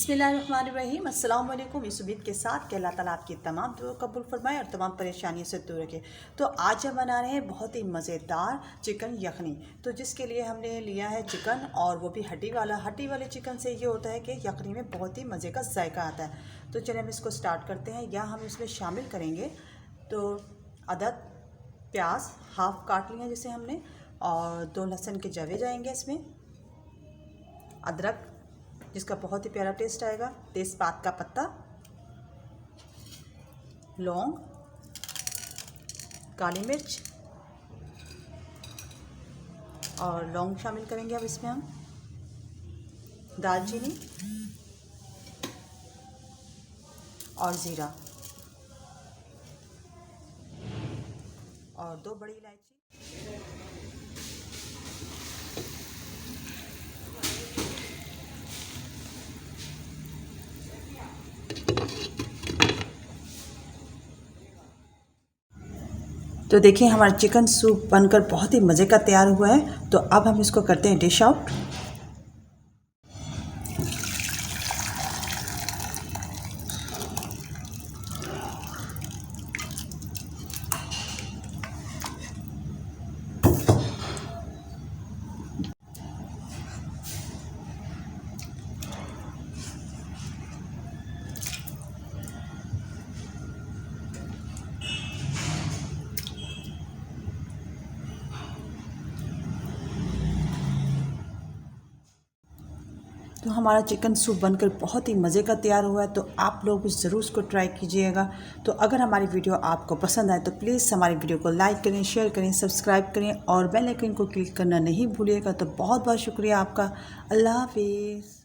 बिस्मिल्लाहिर्रहमानिर्रहीम अस्सलाम वालेकुम। इस उम्मीद के साथ कि अल्लाह ताला आपकी तमाम दुआ कबूल फरमाए और तमाम परेशानियों से दूर रखे। तो आज हम बना रहे हैं बहुत ही मज़ेदार चिकन यखनी। तो जिसके लिए हमने लिया है चिकन, और वो भी हड्डी वाला। हड्डी वाले चिकन से ये होता है कि यखनी में बहुत ही मज़े का जायका आता है। तो चलिए हम इसको स्टार्ट करते हैं। या हम इसमें शामिल करेंगे तो अदद प्याज हाफ़ काट लिया जैसे हमने, और 2 लहसुन के जवे जाएंगे इसमें, अदरक जिसका बहुत ही प्यारा टेस्ट आएगा, तेज़पात का पत्ता, लौंग, काली मिर्च और लौंग शामिल करेंगे अब इसमें हम, दालचीनी और ज़ीरा और 2 बड़ी इलायची। तो देखिए हमारा चिकन सूप बनकर बहुत ही मज़े का तैयार हुआ है। तो अब हम इसको करते हैं डिश आउट। तो हमारा चिकन सूप बनकर बहुत ही मज़े का तैयार हुआ है। तो आप लोग ज़रूर इसको ट्राई कीजिएगा। तो अगर हमारी वीडियो आपको पसंद आए तो प्लीज़ हमारी वीडियो को लाइक करें, शेयर करें, सब्सक्राइब करें और बेल आइकन को क्लिक करना नहीं भूलिएगा। तो बहुत बहुत शुक्रिया आपका। अल्लाह हाफिज़।